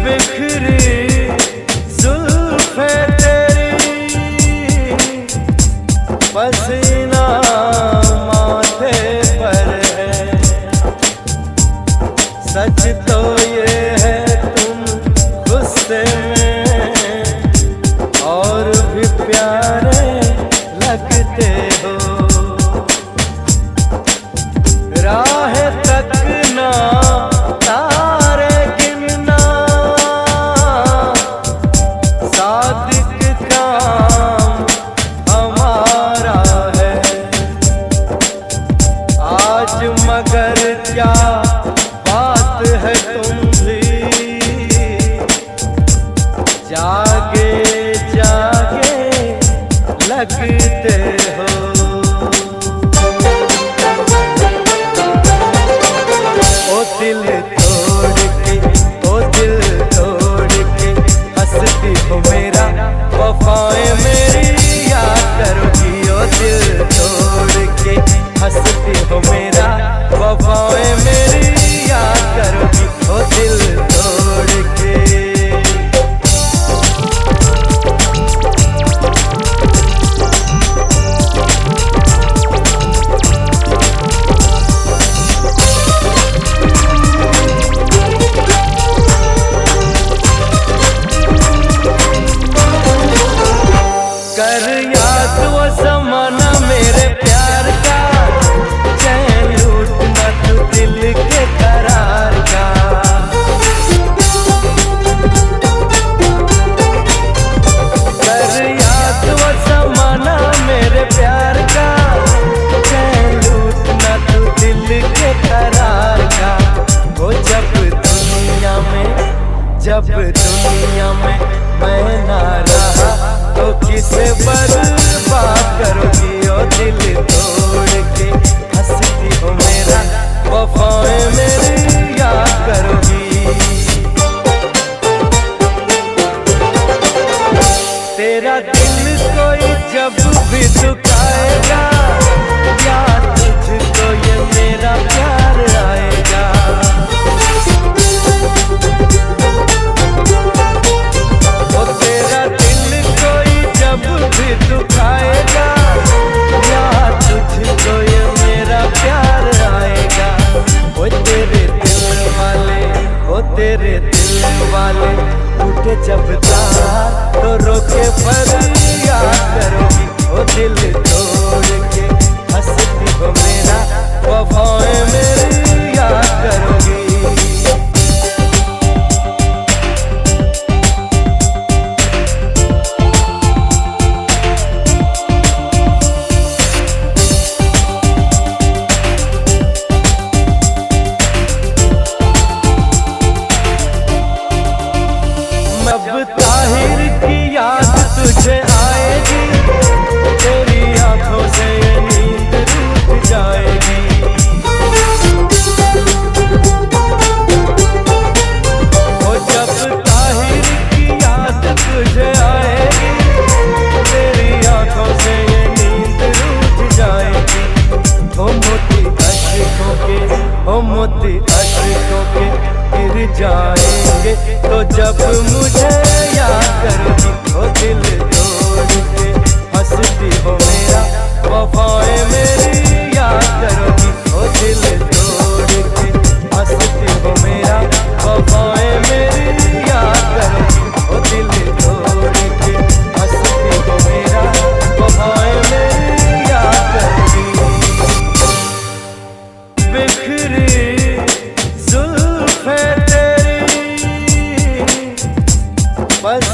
बिखरी जुल्फे तेरी, पसीना माथे पर है। सच तो ये है तुम गुस्से में और भी प्यारे लगते हो। राह तकना तारे गिनना सादिक काम हमारा है। आज मगर क्या बात है तुम भी जागे जागे लगते हो। ओ दिल तोड़ के, ओ दिल तोड़ के हंसती हो मेरा, वफाएं मेरी याद करोगी। ओ दिल तोड़ के हंसती हो मेरा, वफाएं मेरी याद करोगी। ओ दिल तोड़ के। कर याद वो ज़माना मेरे प्यार का, चैन लूटना तू दिल के करार का। कर याद वो ज़माना मेरे प्यार का, चैन लूटना तू दिल के करार का। वो जब दुनिया में मैं ना रहा तो किसे बर्बाद करोगी। ओ दिल तोड़ के हंसती हो मेरा, वफाएं मेरी याद करोगी। तेरा दिल कोई जब भी दुखाएगा, याद तुझको ये मेरा प्यार आएगा। तेरा दिल कोई जब भी दुखाएगा, याद तुझको ये मेरा प्यार आएगा। ओ तेरे दिल वाले, ओ तेरे दिल वाले टूटे जब तार तो रोके पर याद करोगी। ओ दिल तोड़ के हंसती हो मेरा, वफाएं मेरी याद करोगी। अब ताहिर की याद तुझे आएगी, तेरी आंखों से ये नींद रूठ जाएगी। ओ जब ताहिर की याद तुझे आएगी, तेरी आंखों से ये नींद रूठ जाएगी। ओ मोती अश्कों के, ओ मोती अश्कों के गिर जाएंगे तो जब मुझे याद करोगी। ओ दिल तोड़ के हंसती हो मेरा, वफाएं मेरी याद करोगी। ओ दिल तोड़ के हंसती हो मेरा, वफाएं मेरी याद करोगी। ओ दिल तोड़ के हंसती हो मेरा, वफाएं मेरी याद करोगी। बिखरी जुल्फे तेरी, बस